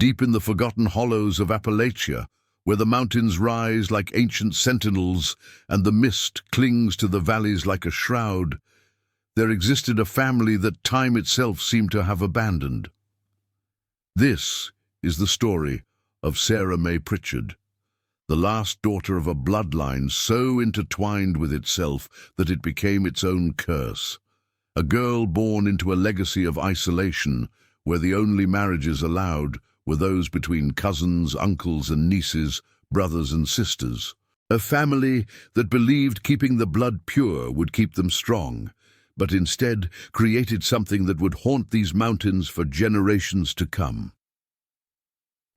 deep in the forgotten hollows of Appalachia, where the mountains rise like ancient sentinels and the mist clings to the valleys like a shroud, there existed a family that time itself seemed to have abandoned. This is the story of Sarah May Pritchard, the last daughter of a bloodline so intertwined with itself that it became its own curse. A girl born into a legacy of isolation, where the only marriages allowed were those between cousins, uncles and nieces, brothers and sisters. A family that believed keeping the blood pure would keep them strong, but instead created something that would haunt these mountains for generations to come.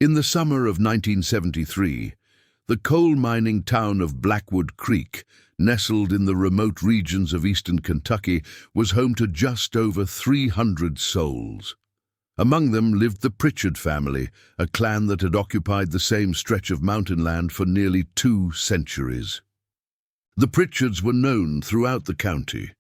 In the summer of 1973, the coal-mining town of Blackwood Creek, nestled in the remote regions of eastern Kentucky, was home to just over 300 souls. Among them lived the Pritchard family, a clan that had occupied the same stretch of mountain land for nearly 2 centuries. The Pritchards were known throughout the county,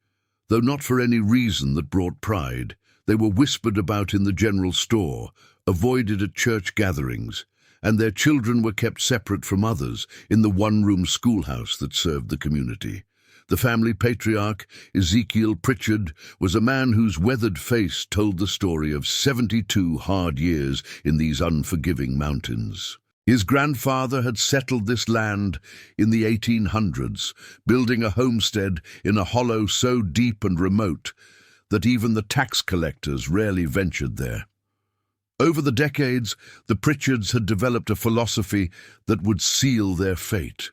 though not for any reason that brought pride. They were whispered about in the general store, avoided at church gatherings, and their children were kept separate from others in the one-room schoolhouse that served the community. The family patriarch, Ezekiel Pritchard, was a man whose weathered face told the story of 72 hard years in these unforgiving mountains. His grandfather had settled this land in the 1800s, building a homestead in a hollow so deep and remote that even the tax collectors rarely ventured there. Over the decades, the Pritchards had developed a philosophy that would seal their fate.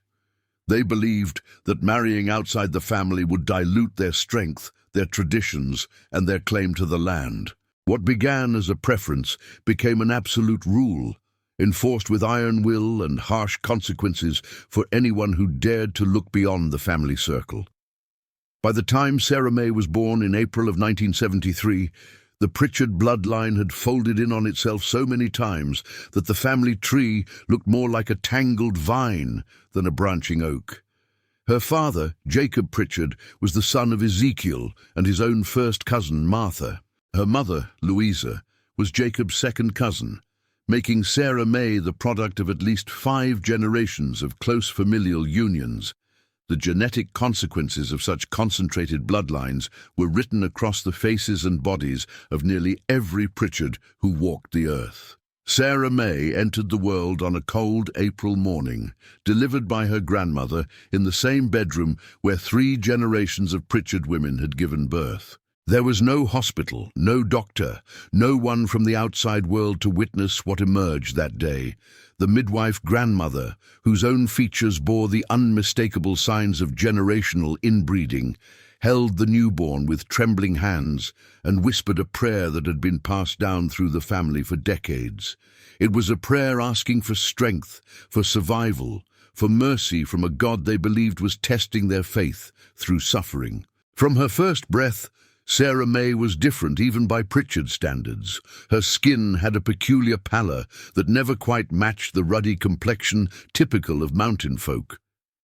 They believed that marrying outside the family would dilute their strength, their traditions, and their claim to the land. What began as a preference became an absolute rule, enforced with iron will and harsh consequences for anyone who dared to look beyond the family circle. By the time Sarah May was born in April of 1973, the Pritchard bloodline had folded in on itself so many times that the family tree looked more like a tangled vine than a branching oak. Her father, Jacob Pritchard, was the son of Ezekiel and his own first cousin, Martha. Her mother, Louisa, was Jacob's second cousin, making Sarah May the product of at least 5 generations of close familial unions. The genetic consequences of such concentrated bloodlines were written across the faces and bodies of nearly every Pritchard who walked the earth. Sarah May entered the world on a cold April morning, delivered by her grandmother in the same bedroom where 3 generations of Pritchard women had given birth. There was no hospital, no doctor, no one from the outside world to witness what emerged that day. The midwife grandmother, whose own features bore the unmistakable signs of generational inbreeding, held the newborn with trembling hands and whispered a prayer that had been passed down through the family for decades. It was a prayer asking for strength, for survival, for mercy from a God they believed was testing their faith through suffering. From her first breath, Sarah May was different even by Pritchard standards. Her skin had a peculiar pallor that never quite matched the ruddy complexion typical of mountain folk.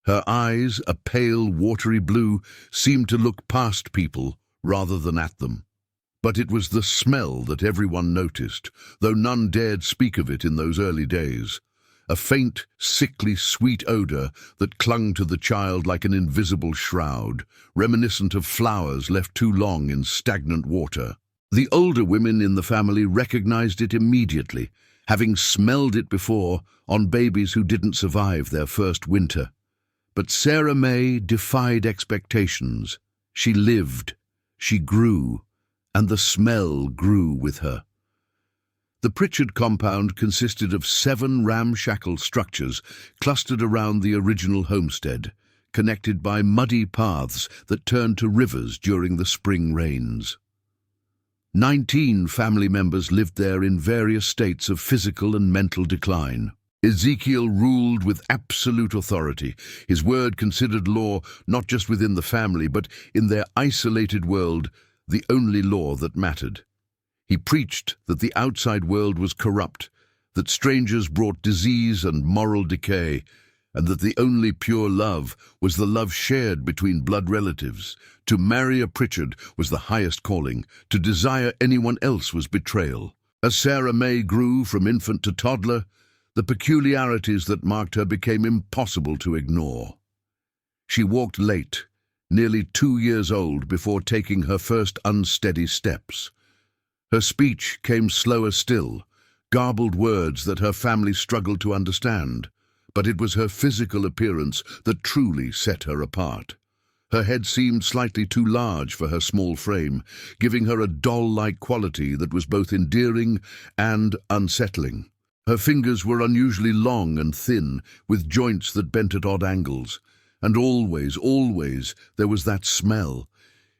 Her eyes, a pale, watery blue, seemed to look past people rather than at them. But it was the smell that everyone noticed, though none dared speak of it in those early days. A faint, sickly, sweet odor that clung to the child like an invisible shroud, reminiscent of flowers left too long in stagnant water. The older women in the family recognized it immediately, having smelled it before on babies who didn't survive their first winter. But Sarah May defied expectations. She lived, she grew, and the smell grew with her. The Pritchard compound consisted of 7 ramshackle structures clustered around the original homestead, connected by muddy paths that turned to rivers during the spring rains. 19 family members lived there in various states of physical and mental decline. Ezekiel ruled with absolute authority, his word considered law not just within the family, but in their isolated world, the only law that mattered. He preached that the outside world was corrupt, that strangers brought disease and moral decay, and that the only pure love was the love shared between blood relatives. To marry a Pritchard was the highest calling. To desire anyone else was betrayal. As Sarah May grew from infant to toddler, the peculiarities that marked her became impossible to ignore. She walked late, nearly 2 years old before taking her first unsteady steps. Her speech came slower still, garbled words that her family struggled to understand, but it was her physical appearance that truly set her apart. Her head seemed slightly too large for her small frame, giving her a doll-like quality that was both endearing and unsettling. Her fingers were unusually long and thin, with joints that bent at odd angles. And always, there was that smell.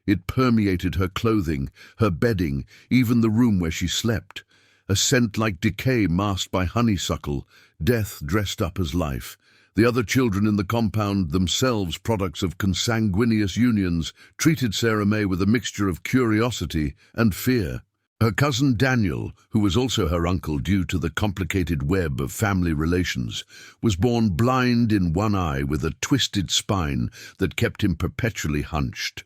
It permeated her clothing, her bedding, even the room where she slept. A scent like decay masked by honeysuckle, death dressed up as life. The other children in the compound, themselves products of consanguineous unions, treated Sarah May with a mixture of curiosity and fear. Her cousin Daniel, who was also her uncle due to the complicated web of family relations, was born blind in one eye with a twisted spine that kept him perpetually hunched.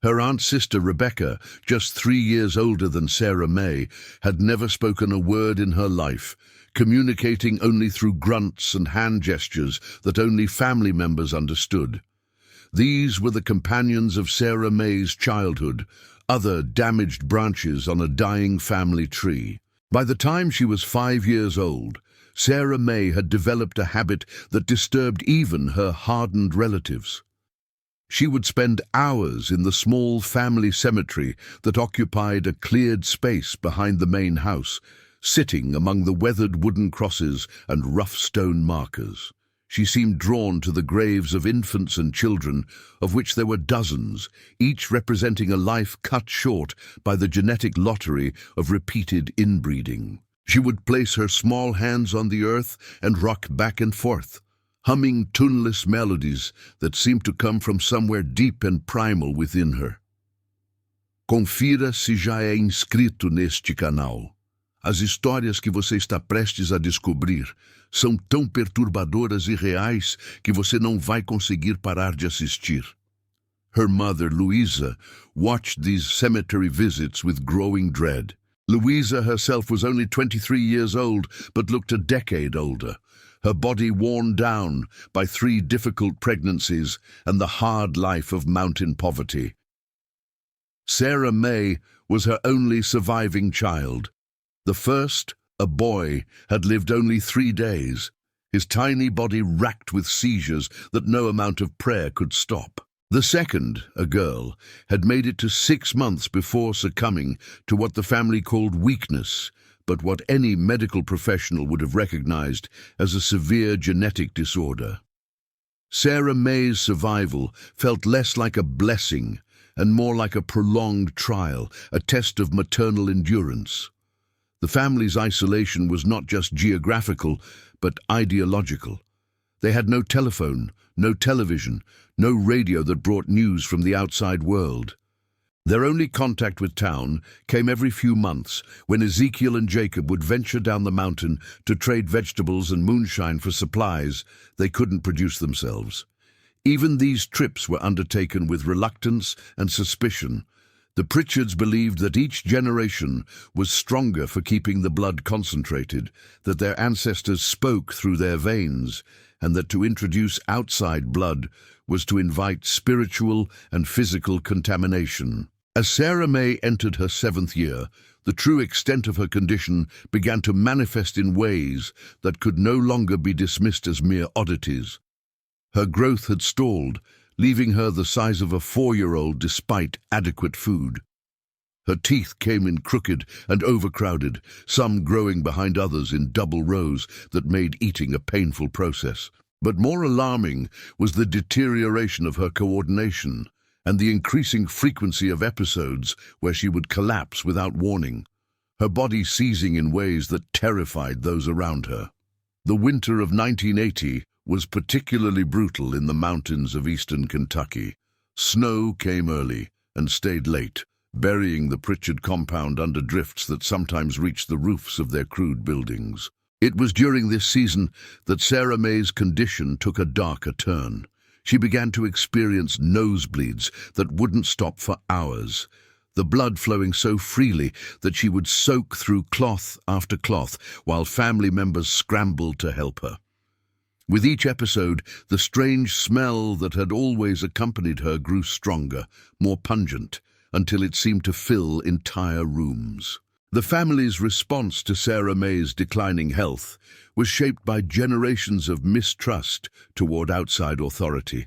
Her aunt's sister Rebecca, just 3 years older than Sarah May, had never spoken a word in her life, communicating only through grunts and hand gestures that only family members understood. These were the companions of Sarah May's childhood, other damaged branches on a dying family tree. By the time she was 5 years old, Sarah May had developed a habit that disturbed even her hardened relatives. She would spend hours in the small family cemetery that occupied a cleared space behind the main house, sitting among the weathered wooden crosses and rough stone markers. She seemed drawn to the graves of infants and children, of which there were dozens, each representing a life cut short by the genetic lottery of repeated inbreeding. She would place her small hands on the earth and rock back and forth, humming tuneless melodies that seemed to come from somewhere deep and primal within her. Confira se já é inscrito neste canal. As histórias que você está prestes a descobrir são tão perturbadoras e reais que você não vai conseguir parar de assistir. Her mother, Louisa, watched these cemetery visits with growing dread. Louisa herself was only 23 years old, but looked a decade older, her body worn down by 3 difficult pregnancies and the hard life of mountain poverty. Sarah May was her only surviving child. The first, a boy, had lived only 3 days, his tiny body racked with seizures that no amount of prayer could stop. The second, a girl, had made it to 6 months before succumbing to what the family called weakness, but what any medical professional would have recognized as a severe genetic disorder. Sarah May's survival felt less like a blessing and more like a prolonged trial, a test of maternal endurance. The family's isolation was not just geographical, but ideological. They had no telephone, no television, no radio that brought news from the outside world. Their only contact with town came every few months, when Ezekiel and Jacob would venture down the mountain to trade vegetables and moonshine for supplies they couldn't produce themselves. Even these trips were undertaken with reluctance and suspicion. The Pritchards believed that each generation was stronger for keeping the blood concentrated, that their ancestors spoke through their veins, and that to introduce outside blood was to invite spiritual and physical contamination. As Sarah May entered her 7th year, the true extent of her condition began to manifest in ways that could no longer be dismissed as mere oddities. Her growth had stalled, leaving her the size of a 4-year-old despite adequate food. Her teeth came in crooked and overcrowded, some growing behind others in double rows that made eating a painful process. But more alarming was the deterioration of her coordination and the increasing frequency of episodes where she would collapse without warning, her body seizing in ways that terrified those around her. The winter of 1980 was particularly brutal in the mountains of eastern Kentucky. Snow came early and stayed late, burying the Pritchard compound under drifts that sometimes reached the roofs of their crude buildings. It was during this season that Sarah May's condition took a darker turn. She began to experience nosebleeds that wouldn't stop for hours. the blood flowing so freely that she would soak through cloth after cloth while family members scrambled to help her. With each episode, the strange smell that had always accompanied her grew stronger, more pungent, until it seemed to fill entire rooms. The family's response to Sarah May's declining health was shaped by generations of mistrust toward outside authority.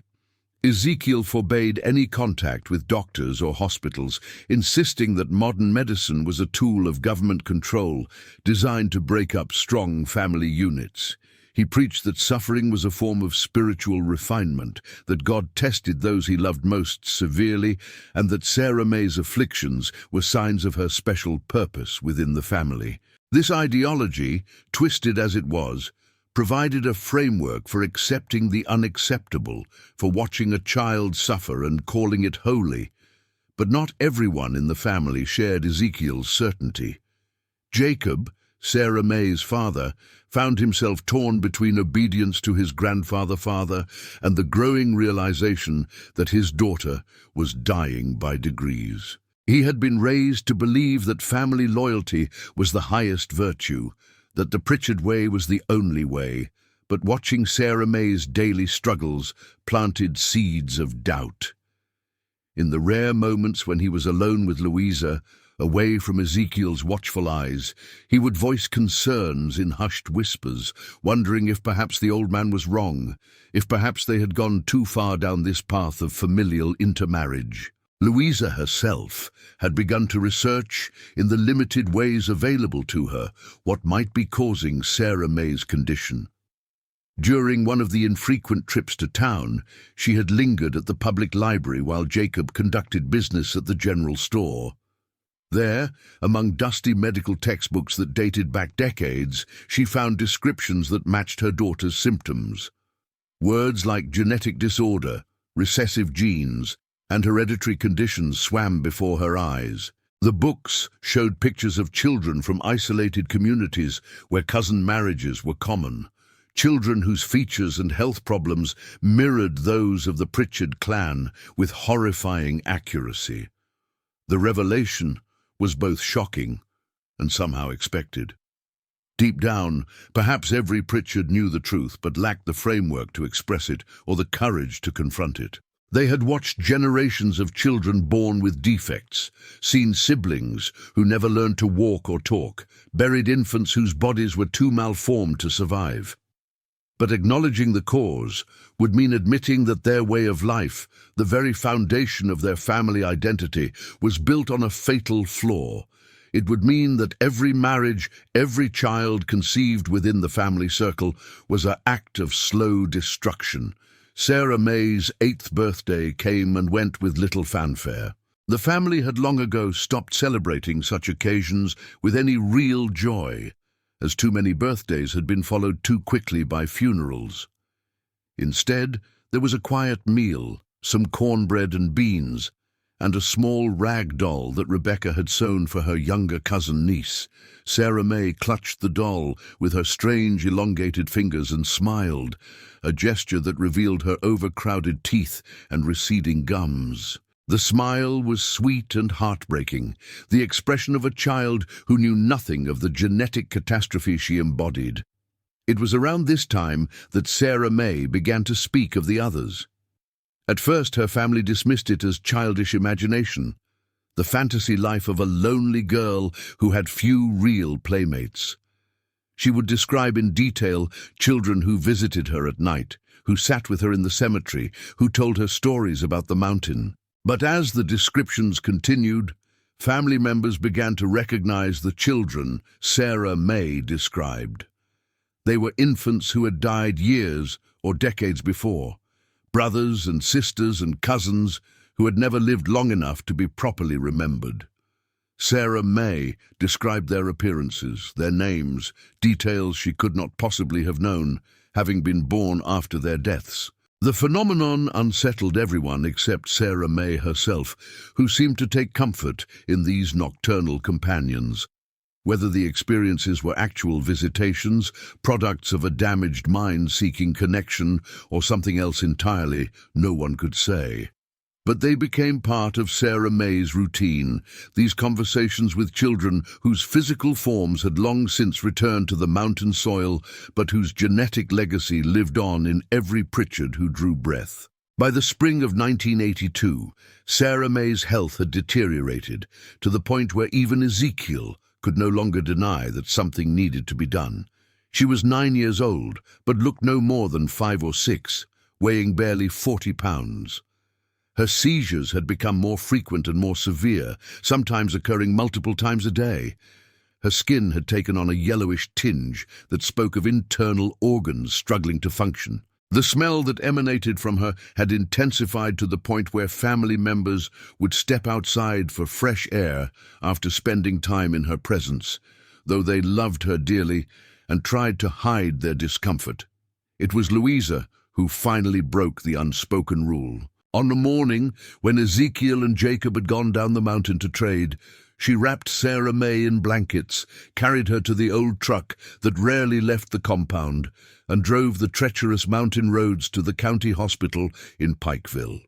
Ezekiel forbade any contact with doctors or hospitals, insisting that modern medicine was a tool of government control designed to break up strong family units. He preached that suffering was a form of spiritual refinement, that God tested those he loved most severely, and that Sarah May's afflictions were signs of her special purpose within the family. This ideology, twisted as it was, provided a framework for accepting the unacceptable, for watching a child suffer and calling it holy. But not everyone in the family shared Ezekiel's certainty. Jacob, Sarah May's father, found himself torn between obedience to his grandfather and the growing realization that his daughter was dying by degrees. He had been raised to believe that family loyalty was the highest virtue, that the Pritchard way was the only way, but watching Sarah May's daily struggles planted seeds of doubt. In the rare moments when he was alone with Louisa, away from Ezekiel's watchful eyes, he would voice concerns in hushed whispers, wondering if perhaps the old man was wrong, if perhaps they had gone too far down this path of familial intermarriage. Louisa herself had begun to research, in the limited ways available to her, what might be causing Sarah May's condition. During one of the infrequent trips to town, she had lingered at the public library while Jacob conducted business at the general store. There, among dusty medical textbooks that dated back decades, she found descriptions that matched her daughter's symptoms. Words like genetic disorder, recessive genes, and hereditary conditions swam before her eyes. The books showed pictures of children from isolated communities where cousin marriages were common, children whose features and health problems mirrored those of the Pritchard clan with horrifying accuracy. The revelation was both shocking and somehow expected. Deep down, perhaps every Pritchard knew the truth but lacked the framework to express it or the courage to confront it. They had watched generations of children born with defects, seen siblings who never learned to walk or talk, buried infants whose bodies were too malformed to survive. But acknowledging the cause would mean admitting that their way of life, the very foundation of their family identity, was built on a fatal flaw. It would mean that every marriage, every child conceived within the family circle was an act of slow destruction. Sarah May's 8th birthday came and went with little fanfare. The family had long ago stopped celebrating such occasions with any real joy, as too many birthdays had been followed too quickly by funerals. Instead, there was a quiet meal, some cornbread and beans, and a small rag doll that Rebecca had sewn for her younger cousin niece. Sarah May clutched the doll with her strange elongated fingers and smiled, a gesture that revealed her overcrowded teeth and receding gums. The smile was sweet and heartbreaking, the expression of a child who knew nothing of the genetic catastrophe she embodied. It was around this time that Sarah May began to speak of the others. At first, her family dismissed it as childish imagination, the fantasy life of a lonely girl who had few real playmates. She would describe in detail children who visited her at night, who sat with her in the cemetery, who told her stories about the mountain. But as the descriptions continued, family members began to recognize the children Sarah May described. They were infants who had died years or decades before, brothers and sisters and cousins who had never lived long enough to be properly remembered. Sarah May described their appearances, their names, details she could not possibly have known, having been born after their deaths. The phenomenon unsettled everyone except Sarah May herself, who seemed to take comfort in these nocturnal companions. Whether the experiences were actual visitations, products of a damaged mind seeking connection, or something else entirely, no one could say. But they became part of Sarah May's routine, these conversations with children whose physical forms had long since returned to the mountain soil, but whose genetic legacy lived on in every Pritchard who drew breath. By the spring of 1982, Sarah May's health had deteriorated to the point where even Ezekiel could no longer deny that something needed to be done. She was 9 years old, but looked no more than 5 or 6, weighing barely 40 pounds. Her seizures had become more frequent and more severe, sometimes occurring multiple times a day. Her skin had taken on a yellowish tinge that spoke of internal organs struggling to function. The smell that emanated from her had intensified to the point where family members would step outside for fresh air after spending time in her presence, though they loved her dearly and tried to hide their discomfort. It was Louisa who finally broke the unspoken rule. On the morning when Ezekiel and Jacob had gone down the mountain to trade, she wrapped Sarah May in blankets, carried her to the old truck that rarely left the compound, and drove the treacherous mountain roads to the county hospital in Pikeville.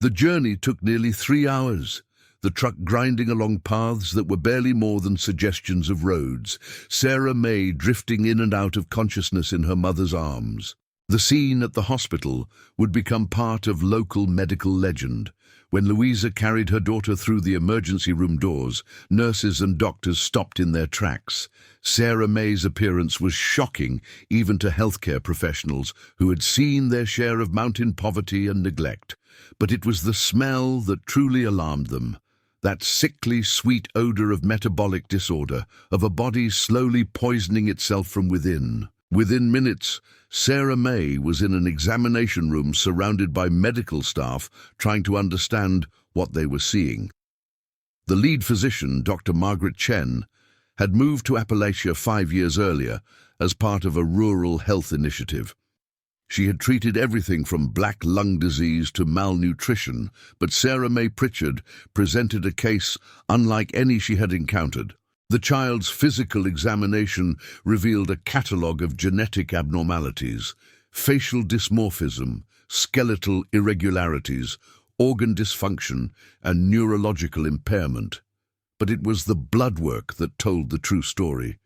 The journey took nearly 3 hours, the truck grinding along paths that were barely more than suggestions of roads, Sarah May drifting in and out of consciousness in her mother's arms. The scene at the hospital would become part of local medical legend. When Louisa carried her daughter through the emergency room doors, nurses and doctors stopped in their tracks. Sarah May's appearance was shocking even to healthcare professionals who had seen their share of mountain poverty and neglect. But it was the smell that truly alarmed them. That sickly, sweet odor of metabolic disorder, of a body slowly poisoning itself from within. Within minutes, Sarah May was in an examination room surrounded by medical staff trying to understand what they were seeing. The lead physician, Dr. Margaret Chen, had moved to Appalachia 5 years earlier as part of a rural health initiative. She had treated everything from black lung disease to malnutrition, but Sarah May Pritchard presented a case unlike any she had encountered. The child's physical examination revealed a catalogue of genetic abnormalities, facial dysmorphism, skeletal irregularities, organ dysfunction, and neurological impairment. But it was the blood work that told the true story.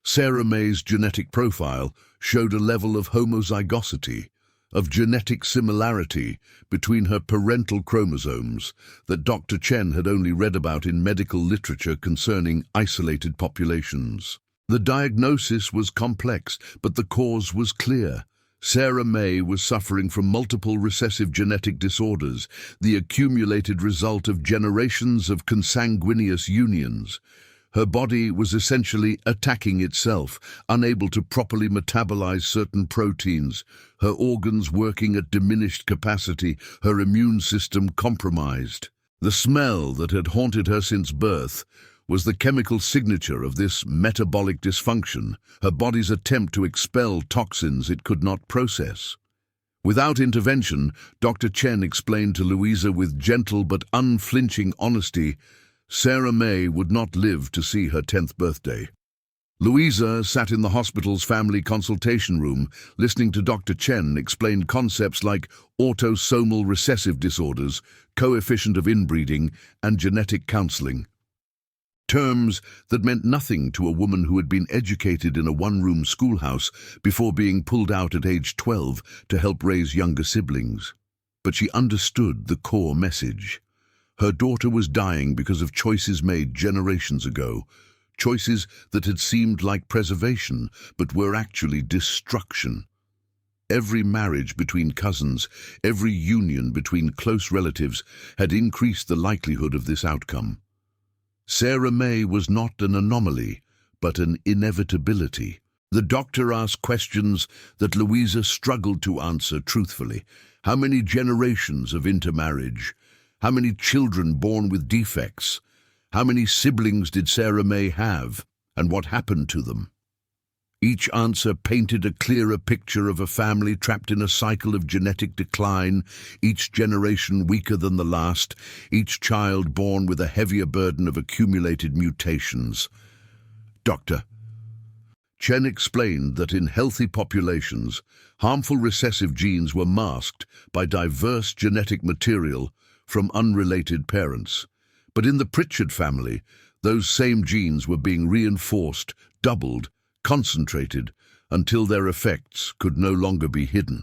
Sarah May's genetic profile showed a level of homozygosity, of genetic similarity between her parental chromosomes that Dr. Chen had only read about in medical literature concerning isolated populations. The diagnosis was complex, but the cause was clear. Sarah May was suffering from multiple recessive genetic disorders, the accumulated result of generations of consanguineous unions. Her body was essentially attacking itself, unable to properly metabolize certain proteins, her organs working at diminished capacity, her immune system compromised. The smell that had haunted her since birth was the chemical signature of this metabolic dysfunction, her body's attempt to expel toxins it could not process. Without intervention, Dr. Chen explained to Louisa with gentle but unflinching honesty, Sarah May would not live to see her 10th birthday. Louisa sat in the hospital's family consultation room, listening to Dr. Chen explain concepts like autosomal recessive disorders, coefficient of inbreeding, and genetic counseling. Terms that meant nothing to a woman who had been educated in a one-room schoolhouse before being pulled out at age 12 to help raise younger siblings. But she understood the core message. Her daughter was dying because of choices made generations ago, choices that had seemed like preservation, but were actually destruction. Every marriage between cousins, every union between close relatives had increased the likelihood of this outcome. Sarah May was not an anomaly, but an inevitability. The doctor asked questions that Louisa struggled to answer truthfully. How many generations of intermarriage? How many children born with defects? How many siblings did Sarah May have, and what happened to them? Each answer painted a clearer picture of a family trapped in a cycle of genetic decline, each generation weaker than the last, each child born with a heavier burden of accumulated mutations. Doctor, Chen explained that in healthy populations, harmful recessive genes were masked by diverse genetic material from unrelated parents. But in the Pritchard family, those same genes were being reinforced, doubled, concentrated, until their effects could no longer be hidden.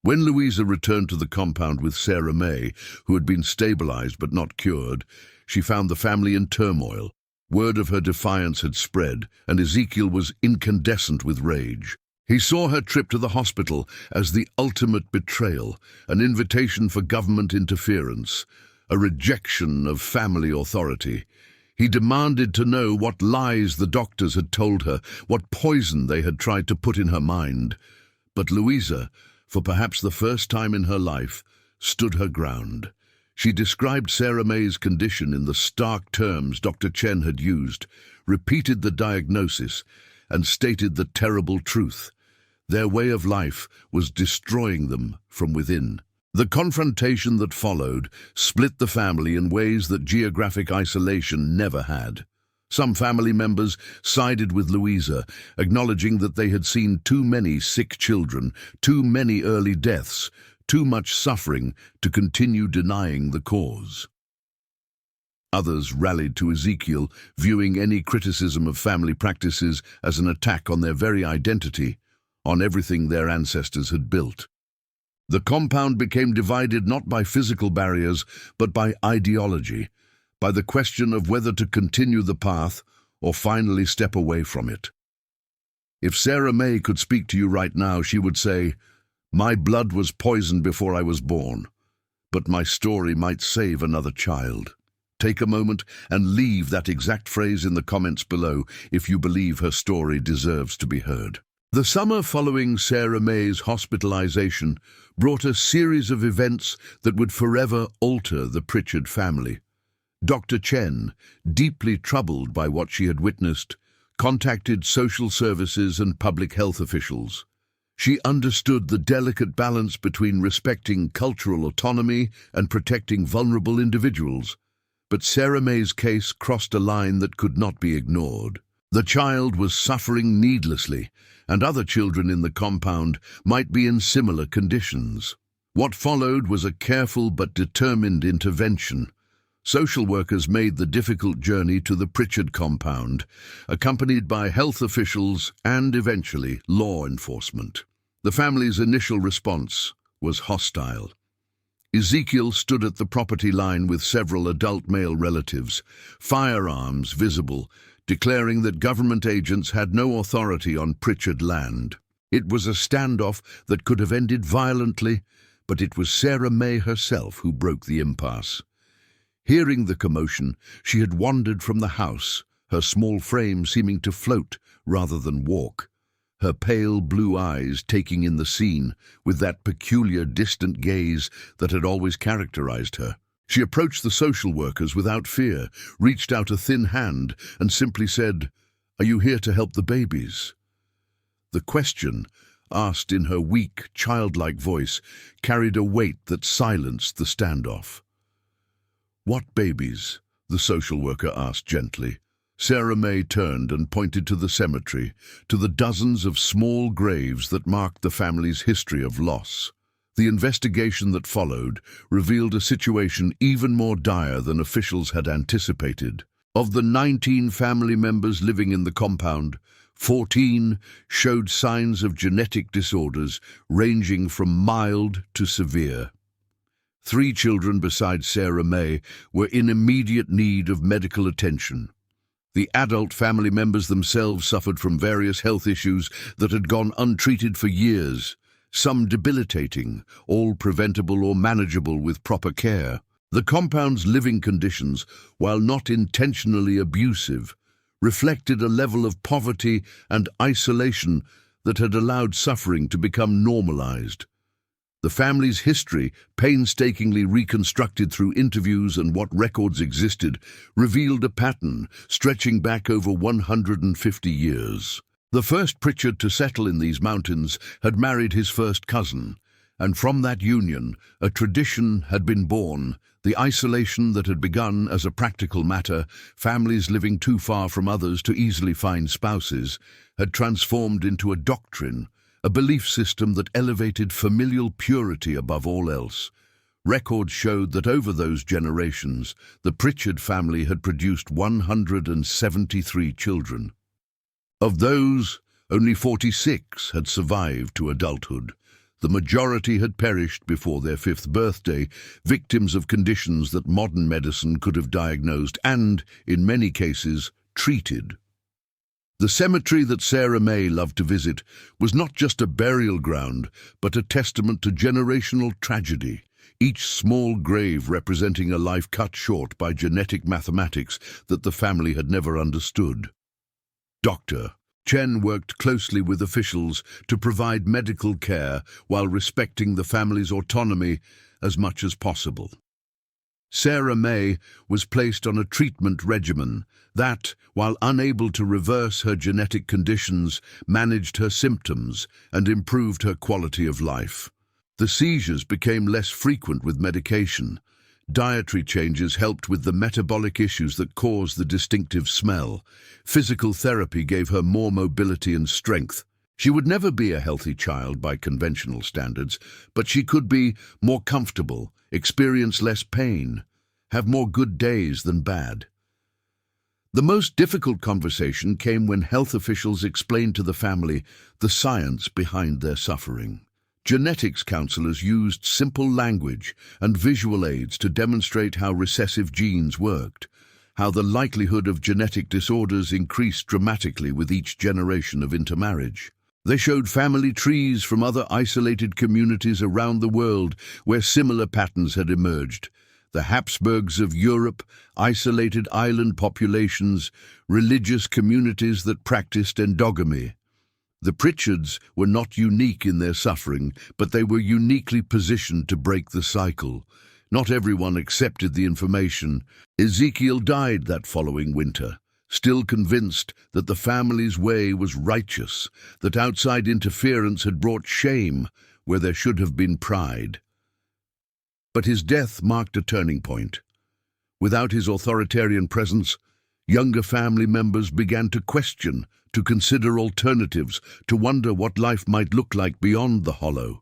When Louisa returned to the compound with Sarah May, who had been stabilized but not cured, she found the family in turmoil. Word of her defiance had spread, and Ezekiel was incandescent with rage. He saw her trip to the hospital as the ultimate betrayal, an invitation for government interference, a rejection of family authority. He demanded to know what lies the doctors had told her, what poison they had tried to put in her mind. But Louisa, for perhaps the first time in her life, stood her ground. She described Sarah May's condition in the stark terms Dr. Chen had used, repeated the diagnosis, and stated the terrible truth. Their way of life was destroying them from within. The confrontation that followed split the family in ways that geographic isolation never had. Some family members sided with Louisa, acknowledging that they had seen too many sick children, too many early deaths, too much suffering to continue denying the cause. Others rallied to Ezekiel, viewing any criticism of family practices as an attack on their very identity, on everything their ancestors had built. The compound became divided not by physical barriers, but by ideology, by the question of whether to continue the path or finally step away from it. If Sarah May could speak to you right now, she would say, "My blood was poisoned before I was born, but my story might save another child." Take a moment and leave that exact phrase in the comments below if you believe her story deserves to be heard. The summer following Sarah May's hospitalization brought a series of events that would forever alter the Pritchard family. Dr. Chen, deeply troubled by what she had witnessed, contacted social services and public health officials. She understood the delicate balance between respecting cultural autonomy and protecting vulnerable individuals. But Sarah May's case crossed a line that could not be ignored. The child was suffering needlessly, and other children in the compound might be in similar conditions. What followed was a careful but determined intervention. Social workers made the difficult journey to the Pritchard compound, accompanied by health officials and, eventually, law enforcement. The family's initial response was hostile. Ezekiel stood at the property line with several adult male relatives, firearms visible, declaring that government agents had no authority on Pritchard land. It was a standoff that could have ended violently, but it was Sarah May herself who broke the impasse. Hearing the commotion, she had wandered from the house, her small frame seeming to float rather than walk, her pale blue eyes taking in the scene with that peculiar distant gaze that had always characterized her. She approached the social workers without fear, reached out a thin hand, and simply said, "Are you here to help the babies?" The question, asked in her weak, childlike voice, carried a weight that silenced the standoff. "What babies?" the social worker asked gently. Sarah May turned and pointed to the cemetery, to the dozens of small graves that marked the family's history of loss. The investigation that followed revealed a situation even more dire than officials had anticipated. Of the 19 family members living in the compound, 14 showed signs of genetic disorders ranging from mild to severe. 3 children besides Sarah May were in immediate need of medical attention. The adult family members themselves suffered from various health issues that had gone untreated for years, some debilitating, all preventable or manageable with proper care. The compound's living conditions, while not intentionally abusive, reflected a level of poverty and isolation that had allowed suffering to become normalized. The family's history, painstakingly reconstructed through interviews and what records existed, revealed a pattern stretching back over 150 years. The first Pritchard to settle in these mountains had married his first cousin, And from that union, a tradition had been born. The isolation that had begun as a practical matter, families living too far from others to easily find spouses, had transformed into a doctrine, a belief system that elevated familial purity above all else. Records showed that over those generations, the Pritchard family had produced 173 children. Of those, only 46 had survived to adulthood. The majority had perished before their 5th birthday, victims of conditions that modern medicine could have diagnosed and, in many cases, treated. The cemetery that Sarah May loved to visit was not just a burial ground, but a testament to generational tragedy, each small grave representing a life cut short by genetic mathematics that the family had never understood. Dr. Chen worked closely with officials to provide medical care while respecting the family's autonomy as much as possible. Sarah May was placed on a treatment regimen that, while unable to reverse her genetic conditions, managed her symptoms and improved her quality of life. The seizures became less frequent with medication. Dietary changes helped with the metabolic issues that cause the distinctive smell. Physical therapy gave her more mobility and strength. She would never be a healthy child by conventional standards, but she could be more comfortable, experience less pain, have more good days than bad. The most difficult conversation came when health officials explained to the family the science behind their suffering. Genetics counselors used simple language and visual aids to demonstrate how recessive genes worked, how the likelihood of genetic disorders increased dramatically with each generation of intermarriage. They showed family trees from other isolated communities around the world where similar patterns had emerged. The Habsburgs of Europe, isolated island populations, religious communities that practiced endogamy. The Pritchards were not unique in their suffering, but they were uniquely positioned to break the cycle. Not everyone accepted the information. Ezekiel died that following winter, still convinced that the family's way was righteous, that outside interference had brought shame where there should have been pride. But his death marked a turning point. Without his authoritarian presence, younger family members began to question, to consider alternatives, to wonder what life might look like beyond the hollow.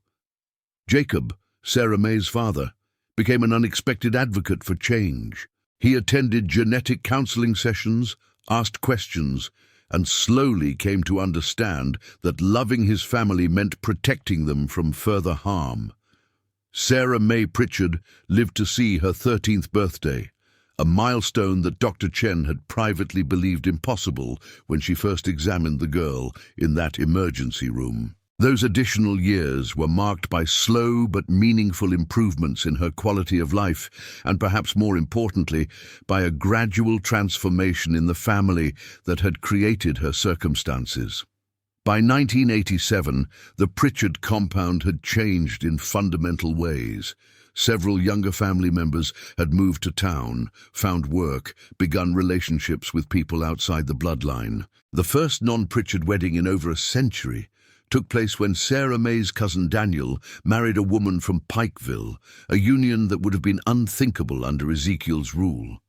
Jacob, Sarah May's father, became an unexpected advocate for change. He attended genetic counseling sessions, asked questions, and slowly came to understand that loving his family meant protecting them from further harm. Sarah May Pritchard lived to see her 13th birthday, a milestone that Dr. Chen had privately believed impossible when she first examined the girl in that emergency room. Those additional years were marked by slow but meaningful improvements in her quality of life, and perhaps more importantly, by a gradual transformation in the family that had created her circumstances. By 1987, the Pritchard compound had changed in fundamental ways. Several younger family members had moved to town, found work, begun relationships with people outside the bloodline. The first non-Pritchard wedding in over a century took place when Sarah May's cousin Daniel married a woman from Pikeville, a union that would have been unthinkable under Ezekiel's rule.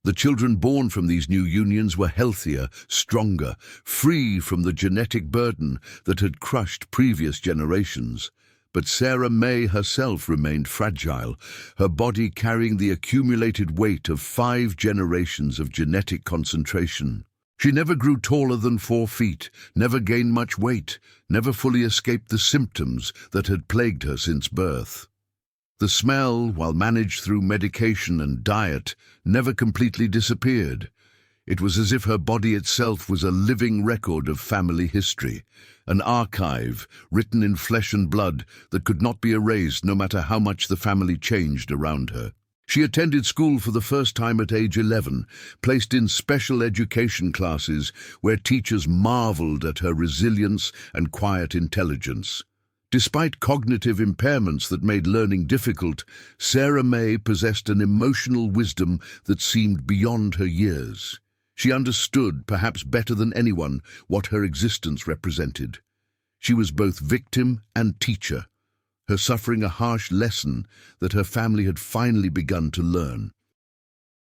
The children born from these new unions were healthier, stronger, free from the genetic burden that had crushed previous generations. But Sarah May herself remained fragile, her body carrying the accumulated weight of 5 generations of genetic concentration. She never grew taller than 4 feet, never gained much weight, never fully escaped the symptoms that had plagued her since birth. The smell, while managed through medication and diet, never completely disappeared. It was as if her body itself was a living record of family history, an archive written in flesh and blood that could not be erased no matter how much the family changed around her. She attended school for the first time at age 11, placed in special education classes where teachers marveled at her resilience and quiet intelligence. Despite cognitive impairments that made learning difficult, Sarah May possessed an emotional wisdom that seemed beyond her years. She understood, perhaps better than anyone, what her existence represented. She was both victim and teacher, her suffering a harsh lesson that her family had finally begun to learn.